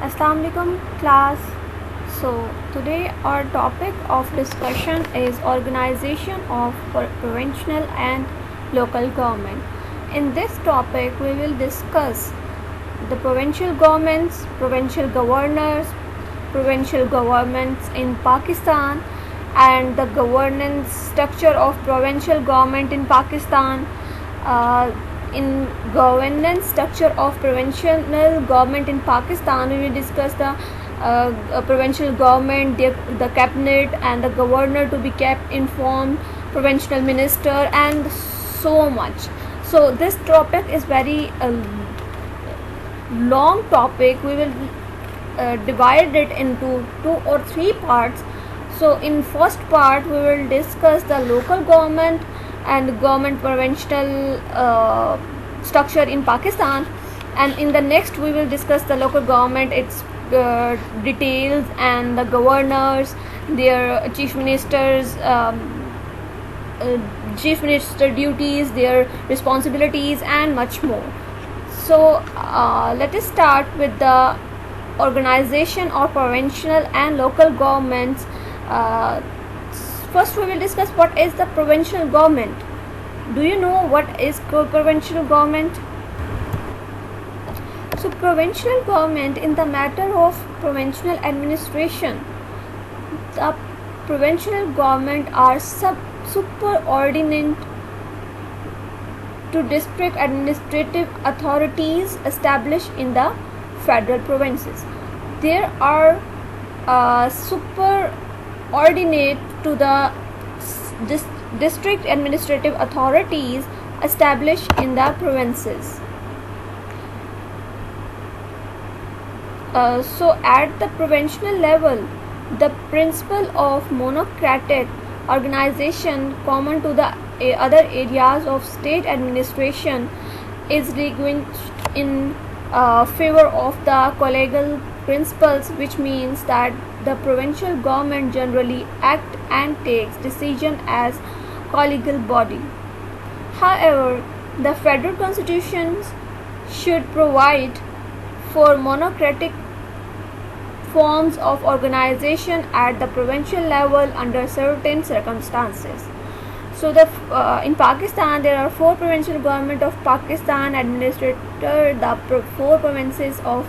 Assalamu alaikum class. So today our topic of discussion is organization of provincial and local government. In this topic we will discuss the provincial governments, provincial governors, provincial governments in Pakistan, and the governance structure of provincial government in Pakistan. In governance structure of provincial government in Pakistan, we will discuss the provincial government, the cabinet, and the governor to be kept informed, provincial minister, and so much. So this topic is very long topic. We will divide it into 2 or 3 parts. So in first part we will discuss the local government and government provincial structure in Pakistan, and in the next we will discuss the local government, its details, and the governors, their chief ministers, chief minister duties, their responsibilities, and much more. So let us start with the organization of provincial and local governments. First we will discuss what is the provincial government. Do you know what is provincial government? So provincial government, in the matter of provincial administration, the provincial government are superordinate to district administrative authorities established in the federal provinces. There are superordinate to the district administrative authorities established in the provinces. So at the provincial level, the principle of monocratic organization common to the other areas of state administration is relinquished in favor of the collegial principles, which means that the provincial government generally act and takes decision as collegial body. However, the federal constitutions should provide for monocratic forms of organization at the provincial level under certain circumstances. So in Pakistan there are 4 provincial government of Pakistan administrator the 4 provinces of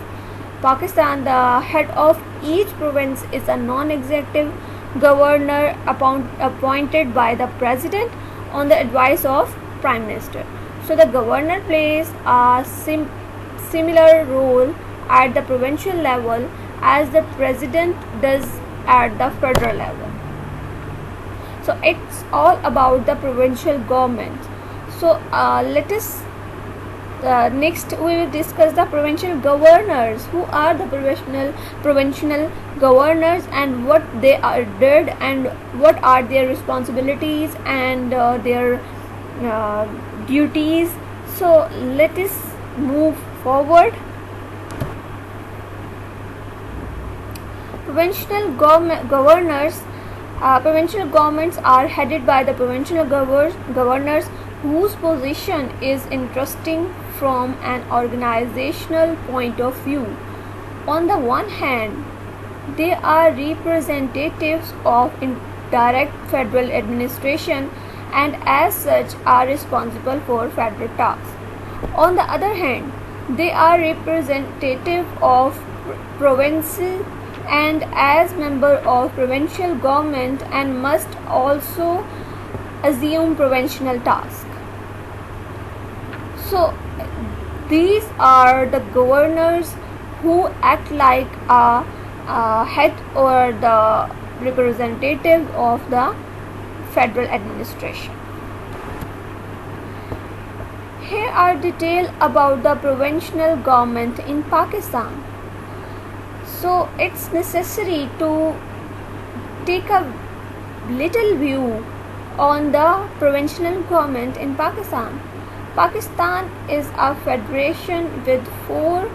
Pakistan. The head of each province is a non-executive governor appointed by the president on the advice of prime minister. So the governor plays a similar role at the provincial level as the president does at the federal level. So it's all about the provincial government. So let us next we will discuss the provincial governors. Who are the provincial governors and what they are did and what are their responsibilities and their duties. So let us move forward. Provincial governors. Provincial governments are headed by the provincial governors whose position is interesting from an organizational point of view. On the one hand, they are representatives of indirect federal administration and as such are responsible for federal tasks. On the other hand, they are representative of provinces and as member of provincial government and must also assume provincial tasks. So these are the governors who act like a head or the representative of the federal administration. Here are details about the provincial government in Pakistan. So it's necessary to take a little view on the provincial government in Pakistan. Pakistan is a federation with 4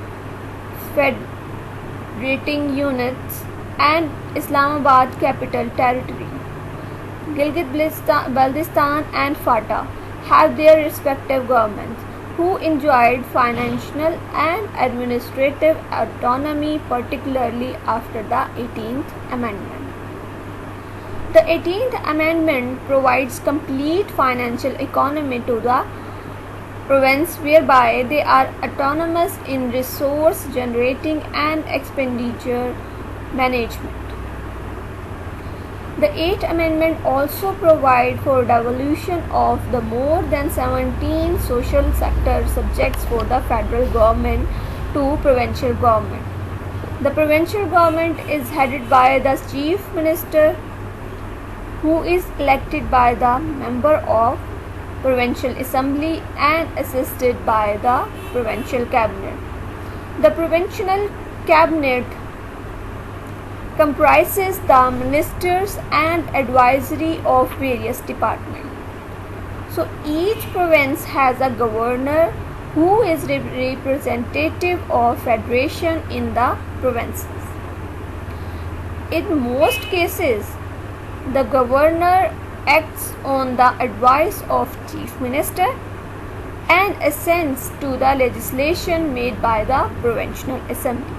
federating units and Islamabad capital territory. Gilgit-Baltistan and FATA have their respective governments. who enjoyed financial and administrative autonomy, particularly after the 18th Amendment. The 18th Amendment provides complete financial autonomy to the province, whereby they are autonomous in resource generating and expenditure management. The 8th Amendment also provides for devolution of the more than 17 social sector subjects for the federal government to provincial government. The provincial government is headed by the Chief Minister, who is elected by the member of Provincial Assembly and assisted by the Provincial Cabinet. The Provincial Cabinet comprises the ministers and advisory of various departments. So each province has a governor who is representative of federation in the provinces. In most cases, the governor acts on the advice of Chief Minister and assents to the legislation made by the Provincial Assembly.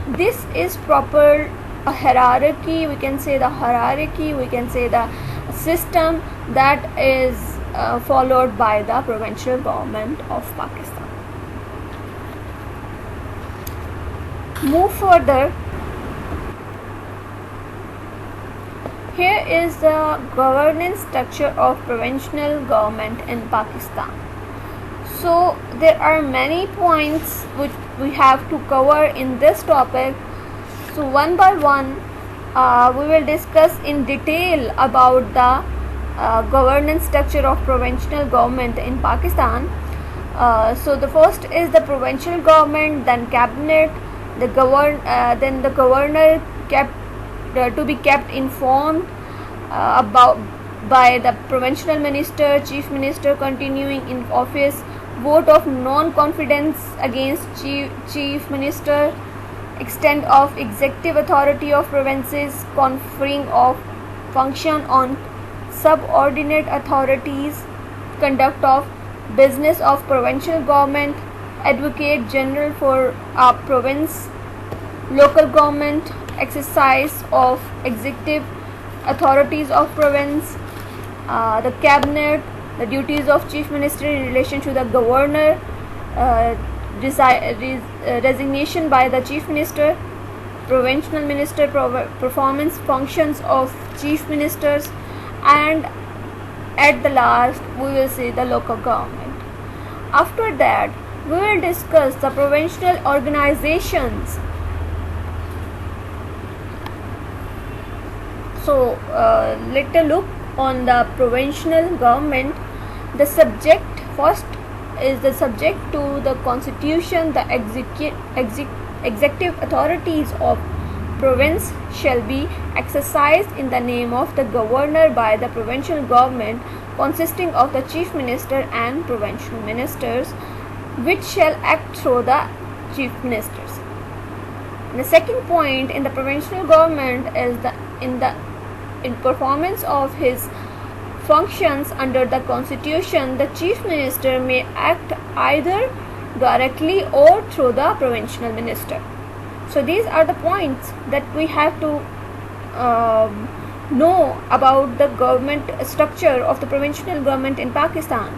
This is proper a hierarchy, we can say the system that is followed by the provincial government of Pakistan. Move further. Here is the governance structure of provincial government in Pakistan. So there are many points which we have to cover in this topic. So one by one, we will discuss in detail about the governance structure of provincial government in Pakistan. So the first is the provincial government, then cabinet, then the governor to be kept informed about by the provincial minister, chief minister continuing in office, vote of non-confidence against chief minister, extent of executive authority of provinces, conferring of function on subordinate authorities, conduct of business of provincial government, advocate general for a province, local government, exercise of executive authorities of province, the cabinet, the duties of chief minister in relation to the governor, resignation by the chief minister, provincial minister performance functions of chief ministers, and at the last we will see the local government. After that, we will discuss the provincial organizations. So let us look on the provincial government. The subject first is the subject to the constitution. The executive authorities of province shall be exercised in the name of the governor by the provincial government, consisting of the chief minister and provincial ministers, which shall act through the chief ministers. And the second point in the provincial government is in performance of his functions under the constitution, the chief minister may act either directly or through the provincial minister. So these are the points that we have to know about the government structure of the provincial government in Pakistan.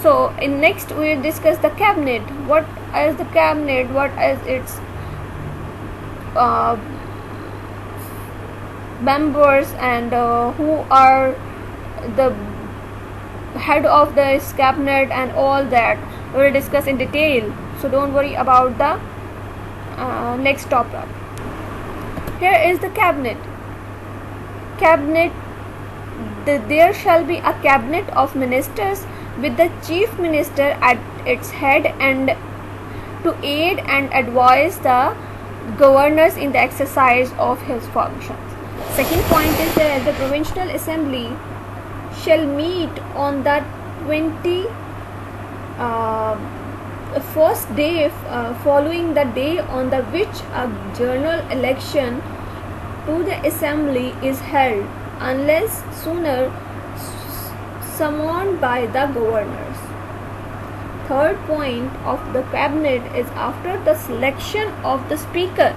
So in next we will discuss the cabinet. What is the cabinet? What is its members, and who are the head of this cabinet, and all that we will discuss in detail. So don't worry about the next topic. Here is the cabinet. There shall be a cabinet of ministers with the chief minister at its head, and to aid and advise the governors in the exercise of his functions. Second point is that the provincial assembly shall meet on the 21st day following the day on the which a general election to the assembly is held, unless sooner summoned by the governors. third point of the cabinet is after the selection of the speaker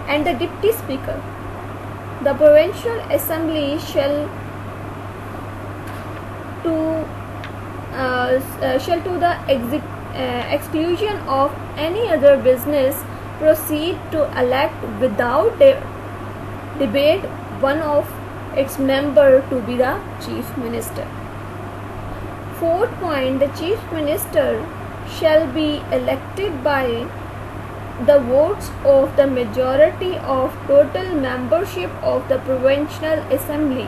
and the deputy speaker, the provincial assembly shall to the exclusion of any other business proceed to elect without debate one of its member to be the chief minister. Fourth point, the chief minister shall be elected by the votes of the majority of total membership of the provincial assembly,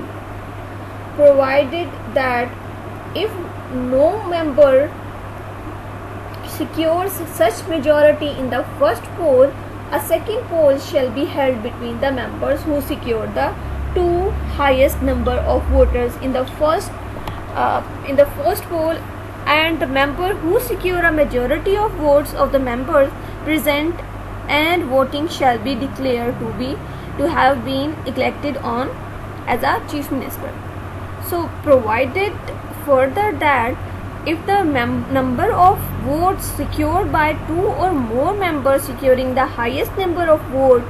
provided that if no member secures such majority in the first poll, a second poll shall be held between the members who secured the two highest number of voters in the first poll, and the member who secure a majority of votes of the members present and voting shall be declared to have been elected on as a chief minister. So provided further that if the number of votes secured by two or more members securing the highest number of votes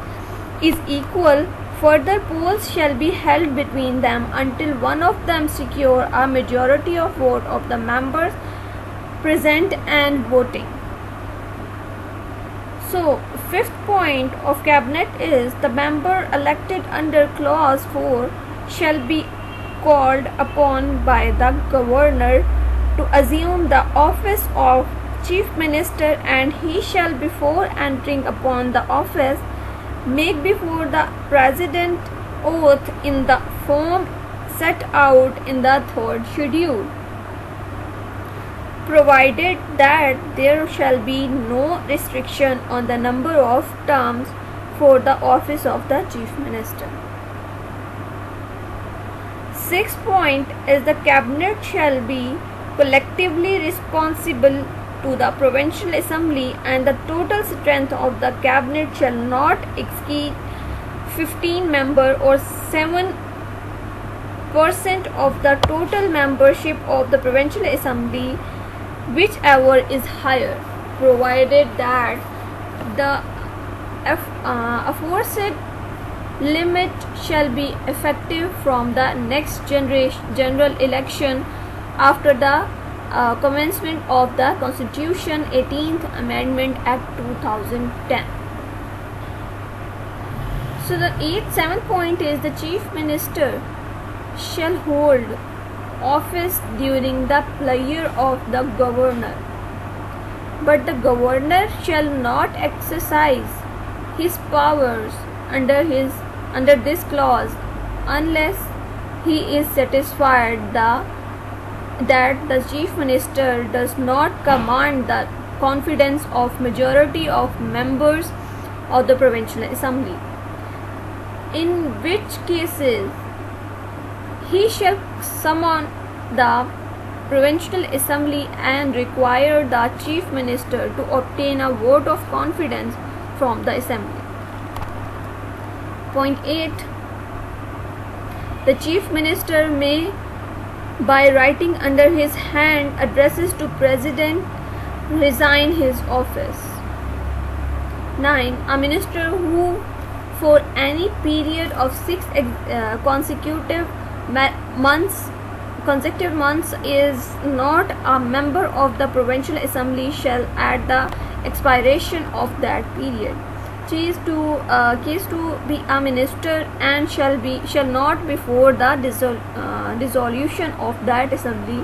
is equal, further polls shall be held between them until one of them secure a majority of vote of the members present and voting. So, fifth point of cabinet is the member elected under clause 4 shall be called upon by the governor to assume the office of chief minister, and he shall before entering upon the office make before the president oath in the form set out in the third schedule, provided that there shall be no restriction on the number of terms for the office of the chief minister. Sixth point is the cabinet shall be collectively responsible to the provincial assembly, and the total strength of the cabinet shall not exceed 15 members or 7% of the total membership of the provincial assembly, whichever is higher, provided that the aforesaid limit shall be effective from the next general election after the commencement of the Constitution 18th Amendment Act 2010. So the seventh point is the chief minister shall hold office during the pleasure of the governor, but the governor shall not exercise his powers under this clause unless he is satisfied that the chief minister does not command the confidence of majority of members of the provincial assembly, in which cases he shall summon the provincial assembly and require the chief minister to obtain a vote of confidence from the assembly. Point 8. The chief minister may, by writing under his hand addresses to president, resign his office. 9. A minister who for any period of 6 consecutive months is not a member of the provincial assembly shall at the expiration of that period cease to be a minister and shall not before the dissolution of that assembly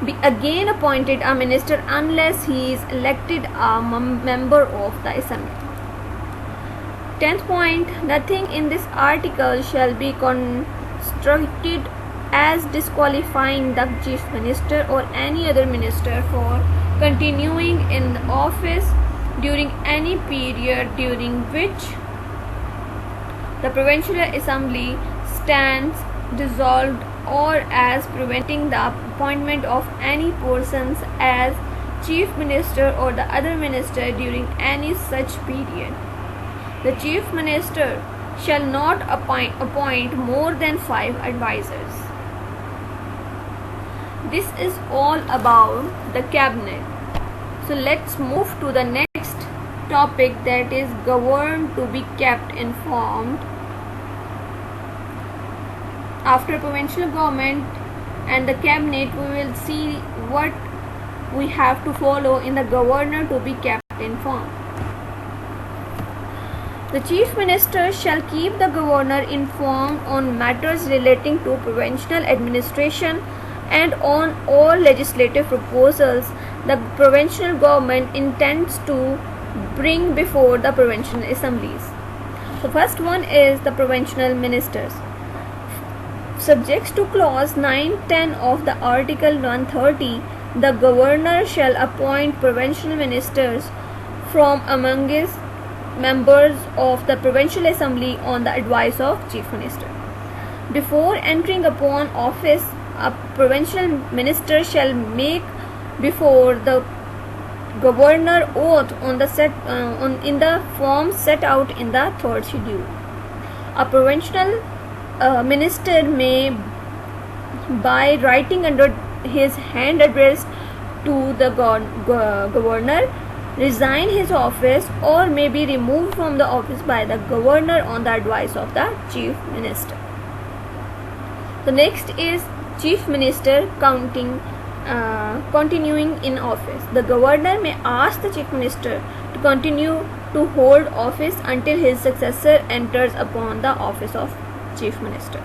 be again appointed a minister unless he is elected a member of the assembly. 10th point, nothing in this article shall be construed as disqualifying the chief minister or any other minister for continuing in office during any period during which the provincial assembly stands dissolved, or as preventing the appointment of any persons as chief minister or the other minister during any such period. The chief minister shall not appoint more than 5 advisors. This is all about the cabinet. So let's move to the next topic, that is governed to be kept informed. After provincial government and the cabinet, we will see what we have to follow in the governor to be kept informed. The chief minister shall keep the governor informed on matters relating to provincial administration and on all legislative proposals the provincial government intends to bring before the provincial assemblies. The first one is the provincial ministers. Subject to clause 9-10 of the article 130, the governor shall appoint provincial ministers from among his members of the provincial assembly on the advice of chief minister. Before entering upon office, a provincial minister shall make before the governor oath on in the form set out in the third schedule. A provincial minister may, by writing under his hand addressed to the governor, resign his office or may be removed from the office by the governor on the advice of the chief minister. The next is chief minister continuing in office. The governor may ask the chief minister to continue to hold office until his successor enters upon the office of chief minister.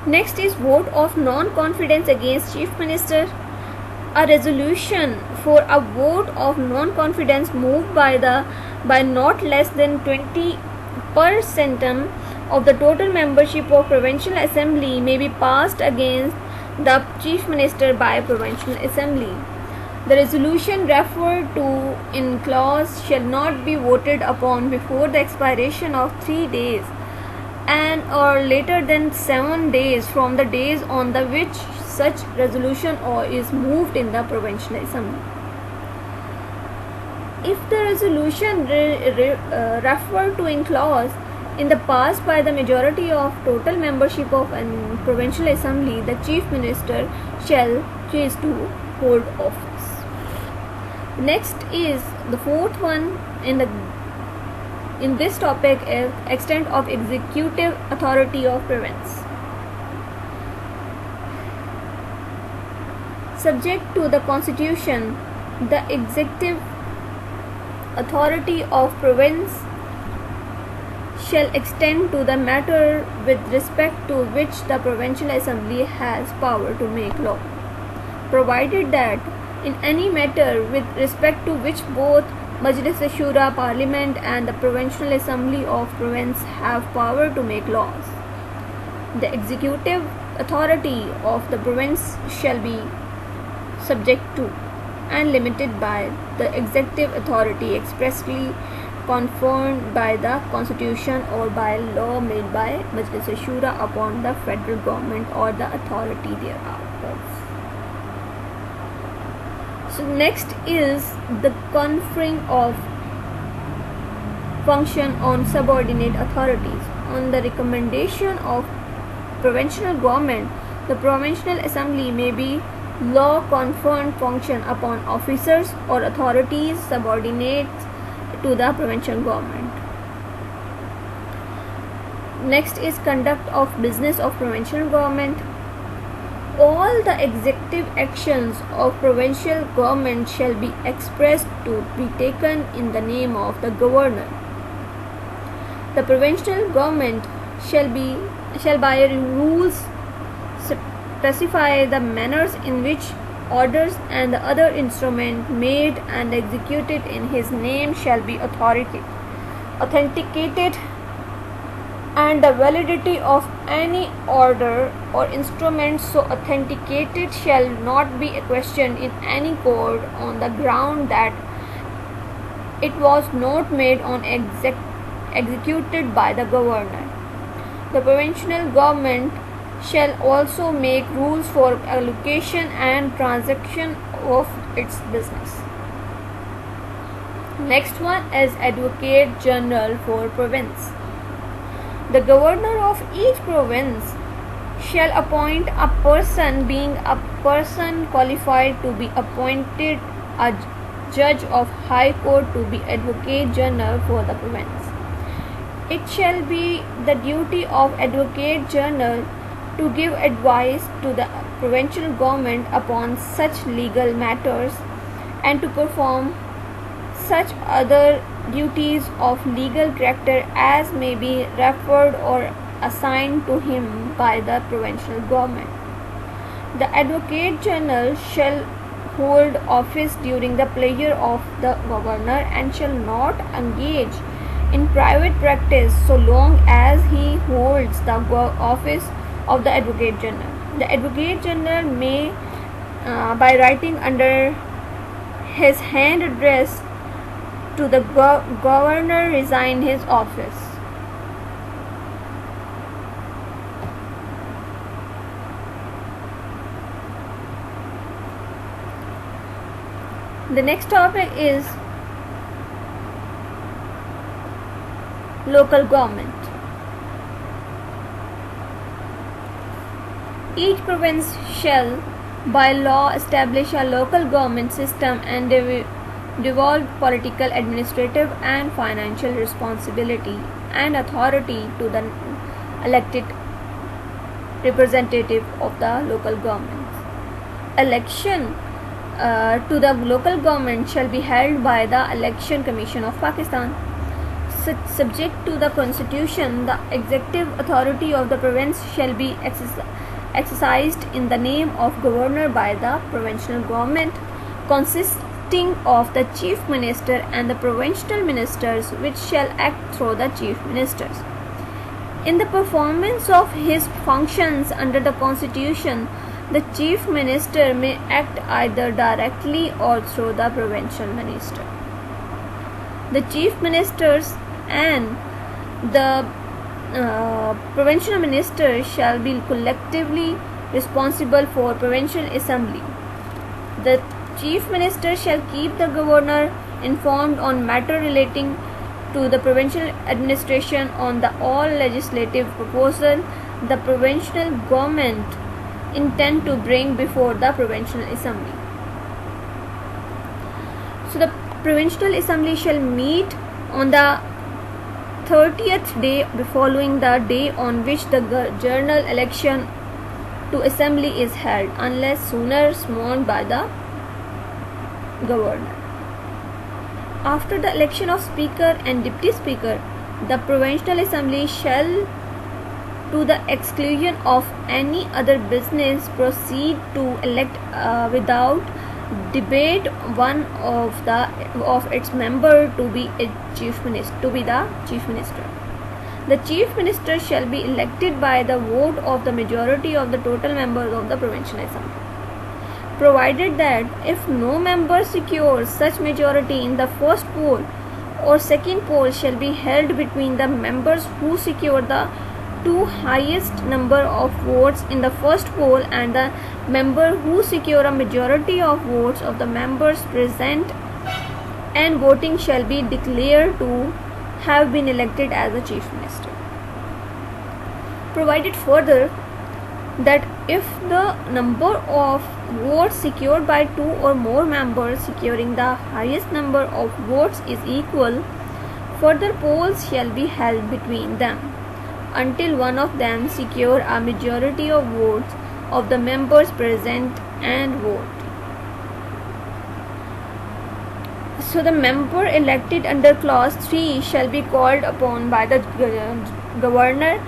Next is vote of non-confidence against chief minister. A resolution for a vote of non-confidence moved by not less than 20% of the total membership of provincial assembly may be passed against the chief minister by provincial assembly. The resolution referred to in clause shall not be voted upon before the expiration of 3 days and or later than 7 days from the days on the which such resolution or is moved in the provincial assembly. If the resolution referred to in clause in the passed by the majority of total membership of a provincial assembly, the chief minister shall cease to hold office. Next is the fourth one in this topic is extent of executive authority of province. Subject to the constitution, the executive authority of province shall extend to the matter with respect to which the provincial assembly has power to make law, provided that in any matter with respect to which both Majlis-e-Shura Parliament and the provincial assembly of province have power to make laws, the executive authority of the province shall be subject to and limited by the executive authority expressly conferred by the constitution or by law made by Majlis-e-Shura upon the federal government or the authority thereof. So next is the conferring of function on subordinate authorities. On the recommendation of provincial government, the provincial assembly may be law conferred function upon officers or authorities subordinate to the provincial government. Next is conduct of business of provincial government. All the executive actions of provincial government shall be expressed to be taken in the name of the governor. The provincial government shall by rules specify the manners in which orders and the other instrument made and executed in his name shall be authenticated, and the validity of any order or instrument so authenticated shall not be questioned in any court on the ground that it was not made on executed by the governor. The provincial government shall also make rules for allocation and transaction of its business. Next one is Advocate General for province. The governor of each province shall appoint a person being a person qualified to be appointed a Judge of High Court to be Advocate General for the province. It shall be the duty of Advocate General to give advice to the provincial government upon such legal matters and to perform such other duties of legal character as may be referred or assigned to him by the provincial government. The Advocate General shall hold office during the pleasure of the governor and shall not engage in private practice so long as he holds the office of the Advocate General. The Advocate General may, by writing under his hand address to the governor, resign his office. The next topic is local government. Each province shall by law establish a local government system and devolve political, administrative and financial responsibility and authority to the elected representative of the local governments. Election to the local government shall be held by the Election Commission of Pakistan. Subject to the Constitution, the executive authority of the province shall be exercised in the name of governor by the provincial government, consisting of the chief minister and the provincial ministers, which shall act through the chief ministers. In the performance of his functions under the Constitution, the chief minister may act either directly or through the provincial minister. The chief ministers and the provincial minister shall be collectively responsible for provincial assembly. The chief minister shall keep the governor informed on matter relating to the provincial administration on the all legislative proposal the provincial government intend to bring before the provincial assembly. So the provincial assembly shall meet on the 30th day following the day on which the general election to assembly is held, unless sooner sworn by the governor. After the election of speaker and deputy speaker, the provincial assembly shall, to the exclusion of any other business, proceed to elect without debate one of its member to be the chief minister. The chief minister shall be elected by the vote of the majority of the total members of the provincial assembly, provided that if no member secures such majority in the first poll or second poll shall be held between the members who secure the two highest number of votes in the first poll and the member who secure a majority of votes of the members present, and voting shall be declared to have been elected as the chief minister. Provided further that if the number of votes secured by two or more members securing the highest number of votes is equal, further polls shall be held between them until one of them secure a majority of votes of the members present and vote. So the member elected under clause 3 shall be called upon by the governor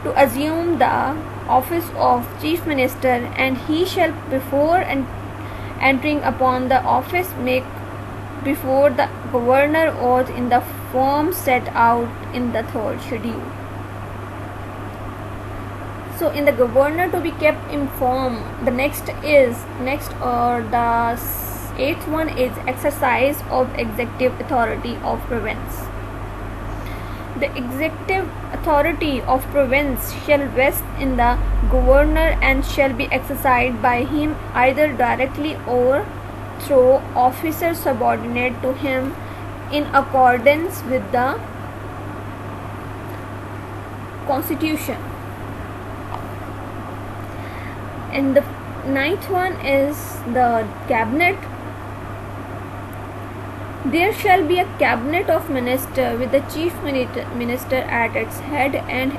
to assume the office of chief minister, and he shall before entering upon the office make before the governor oath in the form set out in the third schedule. So in the governor to be kept informed, the eighth one is exercise of executive authority of province. The executive authority of province shall rest in the governor and shall be exercised by him either directly or through officers subordinate to him in accordance with the Constitution. And the ninth one is the cabinet. There shall be a cabinet of ministers with the chief minister at its head and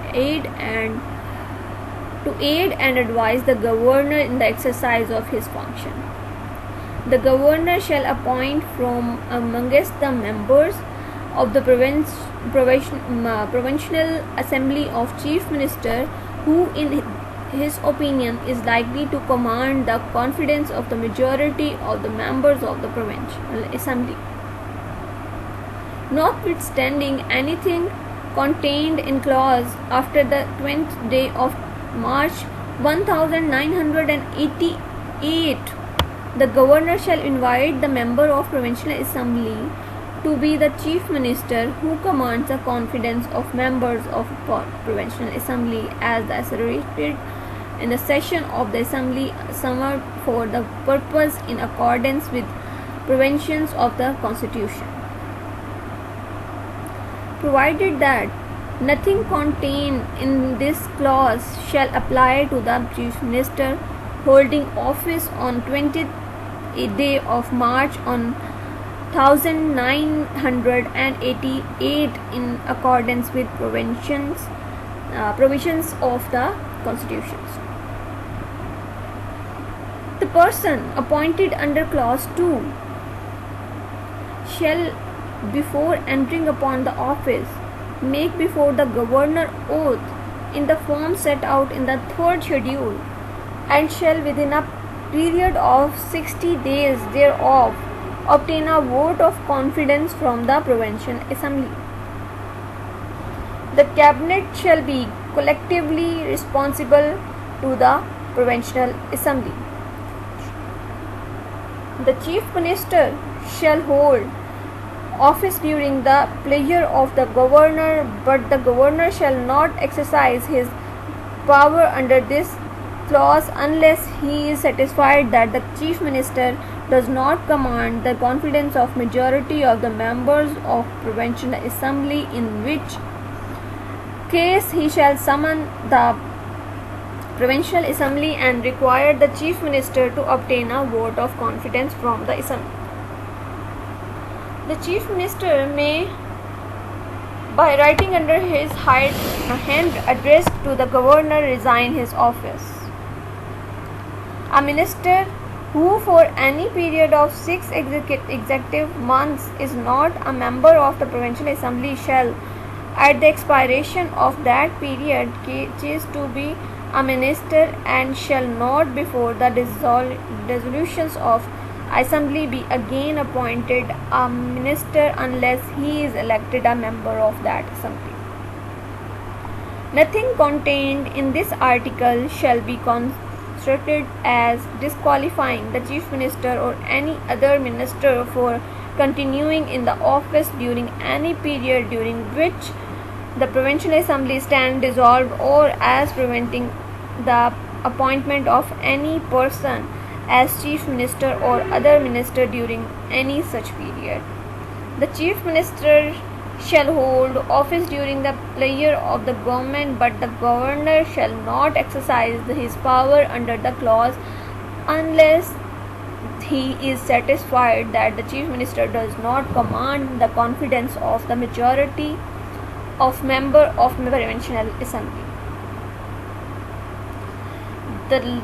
to aid and advise the governor in the exercise of his function. The governor shall appoint from amongst the members of the provincial assembly of chief minister who in his opinion is likely to command the confidence of the majority of the members of the provincial assembly. Notwithstanding anything contained in clause after the 20th day of March 1988, the governor shall invite the member of provincial assembly to be the chief minister who commands the confidence of members of provincial assembly as asserted in the session of the assembly summoned for the purpose in accordance with provisions of the constitution, provided that nothing contained in this clause shall apply to the chief minister holding office on 20th day of March on 1988 in accordance with provisions of the constitutions. The person appointed under clause 2 shall, before entering upon the office, make before the governor oath in the form set out in the third schedule, and shall within a period of 60 days thereof obtain a vote of confidence from the provincial assembly. The cabinet shall be collectively responsible to the provincial assembly. The chief minister shall hold office during the pleasure of the governor, but the governor shall not exercise his power under this clause unless he is satisfied that the chief minister does not command the confidence of majority of the members of provincial assembly, in which case he shall summon the provincial assembly and require the chief minister to obtain a vote of confidence from the assembly. The chief minister may, by writing under his hand addressed to the governor, resign his office. A minister who for any period of 6 executive months is not a member of the provincial assembly shall, at the expiration of that period, cease to be a minister and shall not before the dissolutions of assembly be again appointed a minister unless he is elected a member of that assembly. Nothing contained in this article shall be construed as disqualifying the chief minister or any other minister for continuing in the office during any period during which the provincial assembly stands dissolved, or as preventing the appointment of any person as chief minister or other minister during any such period. The chief minister shall hold office during the pleasure of the government, but the governor shall not exercise his power under the clause unless he is satisfied that the chief minister does not command the confidence of the majority of member of provincial assembly. The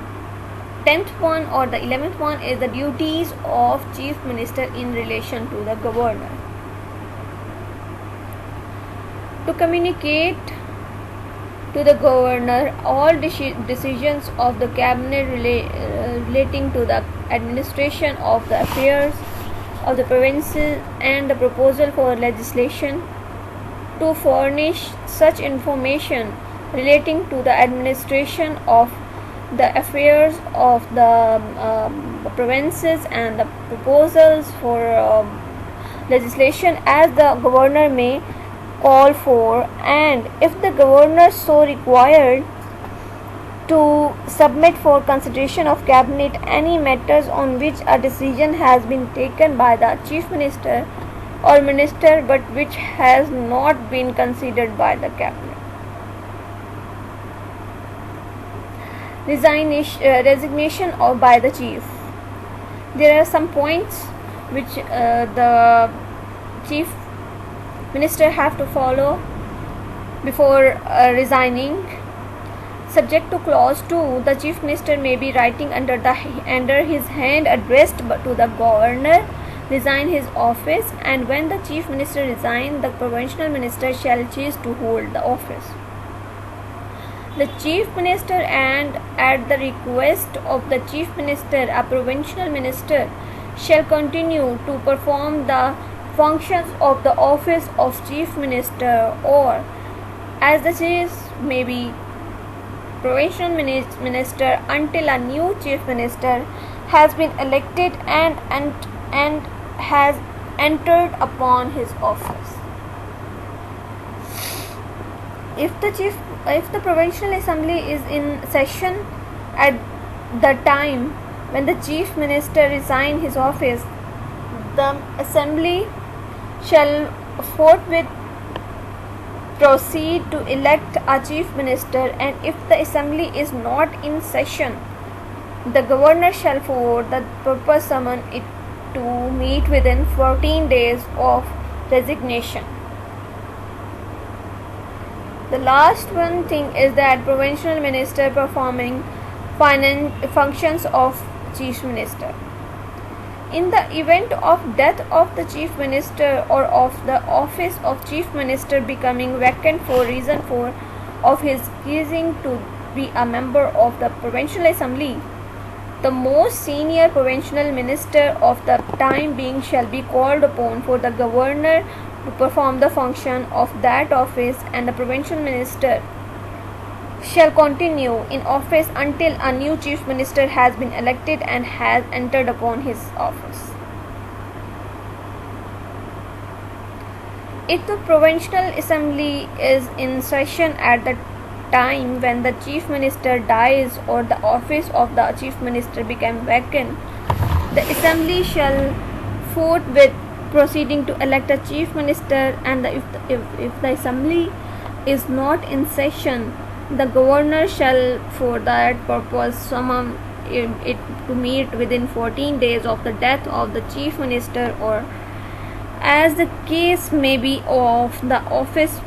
10th one or the 11th one is the duties of chief minister in relation to the governor. To communicate to the governor all decisions of the cabinet relating to the administration of the affairs of the provinces and the proposal for legislation, to furnish such information relating to the administration of the affairs of the provinces and the proposals for legislation as the governor may call for, and if the governor so required, to submit for consideration of cabinet any matters on which a decision has been taken by the chief minister or minister but which has not been considered by the cabinet. Resignation by the chief. There are some points which the chief minister have to follow before resigning. Subject to clause 2, the chief minister may be writing under his hand addressed to the governor resign his office, and when the chief minister resign, the provincial minister shall cease to hold the office. The chief minister, and at the request of the chief minister, a provincial minister shall continue to perform the functions of the office of chief minister, or as the case may be, provincial minister until a new chief minister has been elected and has entered upon his office. If the provincial assembly is in session at the time when the chief minister resign his office, the assembly shall forthwith proceed to elect a chief minister, and if the assembly is not in session, the governor shall for the purpose summon it to meet within 14 days of resignation. The last one thing is that provincial minister performing functions of chief minister. In the event of death of the chief minister or of the office of chief minister becoming vacant for reason of his ceasing to be a member of the provincial assembly, the most senior provincial minister of the time being shall be called upon for the governor to perform the function of that office, and the provincial minister shall continue in office until a new chief minister has been elected and has entered upon his office. If the provincial assembly is in session at the time when the chief minister dies or the office of the chief minister becomes vacant, the assembly shall forthwith proceeding to elect a chief minister, and if the assembly is not in session, the governor shall for that purpose summon it to meet within 14 days of the death of the chief minister, or as the case may be, of the office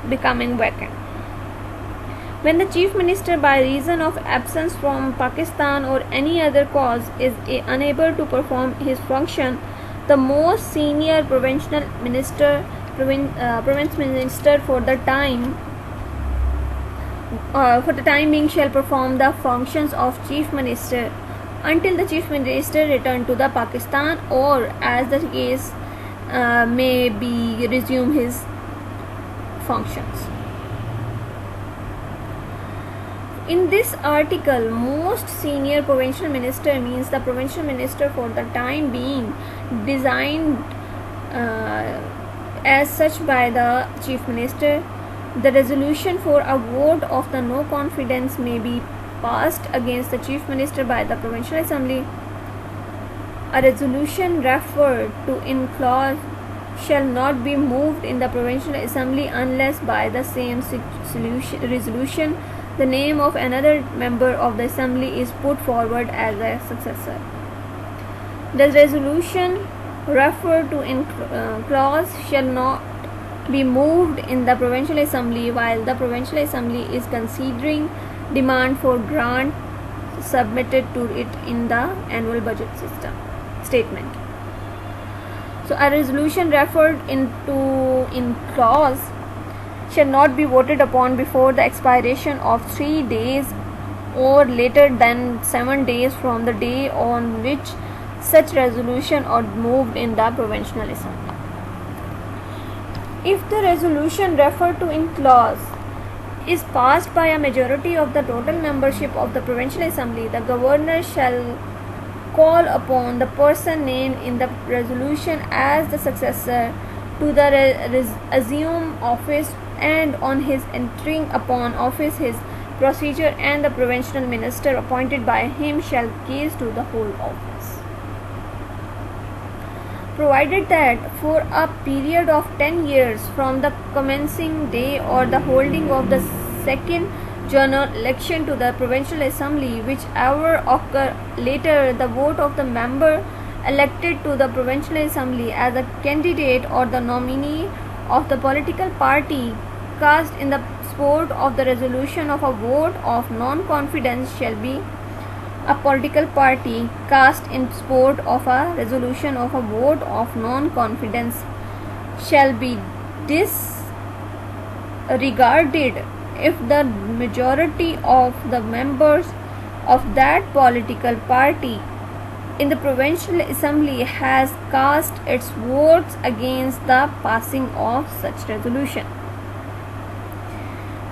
becoming vacant. When the chief minister by reason of absence from Pakistan or any other cause is unable to perform his function, the most senior province minister for the time being shall perform the functions of chief minister until the chief minister return to the Pakistan, or as the case may be, resume his functions. In this article, most senior provincial minister means the provincial minister for the time being designed as such by the chief minister. The resolution for a vote of the no confidence may be passed against the chief minister by the provincial assembly. A resolution referred to in clause shall not be moved in the provincial assembly unless by the same resolution the name of another member of the assembly is put forward as a successor. The resolution referred to in clause shall not be moved in the provincial assembly while the provincial assembly is considering demand for grant submitted to it in the annual budget statement. So a resolution referred in clause shall not be voted upon before the expiration of 3 days or later than 7 days from the day on which such resolution are moved in the provincial assembly. If the resolution referred to in clause is passed by a majority of the total membership of the provincial assembly, the governor shall call upon the person named in the resolution as the successor to the assume office, and on his entering upon office his procedure and the provincial minister appointed by him shall case to the whole office. Provided that for a period of 10 years from the commencing day or the holding of the second general election to the provincial assembly, whichever occur later, the vote of the member elected to the provincial assembly as a candidate or the nominee of the political party cast in the support of the resolution of a vote of non-confidence shall be a political party cast in support of a resolution of a vote of non-confidence shall be disregarded if the majority of the members of that political party in the provincial assembly has cast its votes against the passing of such resolution.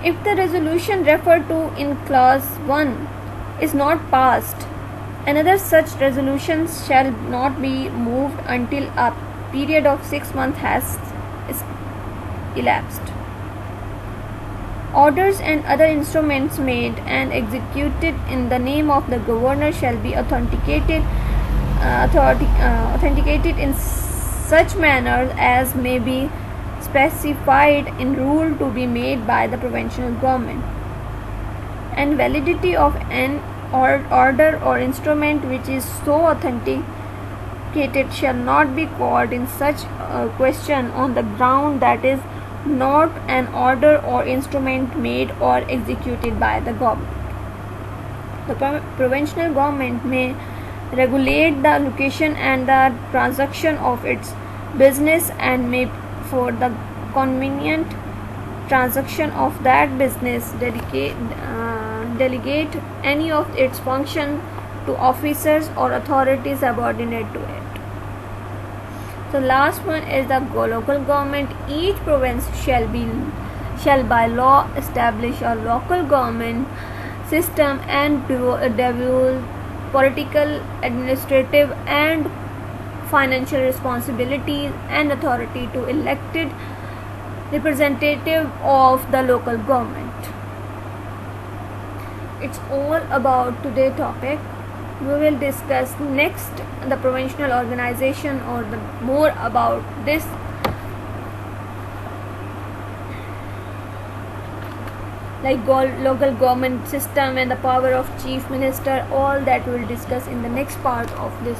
If the resolution referred to in clause 1 is not passed, another such resolution shall not be moved until a period of 6 months has elapsed. Orders and other instruments made and executed in the name of the governor shall be authenticated in such manner as may be specified in rule to be made by the provincial government. And validity of an order or instrument which is so authenticated shall not be called in such question on the ground that is not an order or instrument made or executed by the government. The provincial government may regulate the location and the transaction of its business and may for the convenient transaction of that business delegate any of its function to officers or authorities subordinate to it. So last one is the local government. Each province shall by law establish a local government system and devolve political, administrative and financial responsibilities and authority to elected representative of the local government. It's all about today's topic. We will discuss next the provincial organization or the more about this like local government system and the power of chief minister. All that we will discuss in the next part of this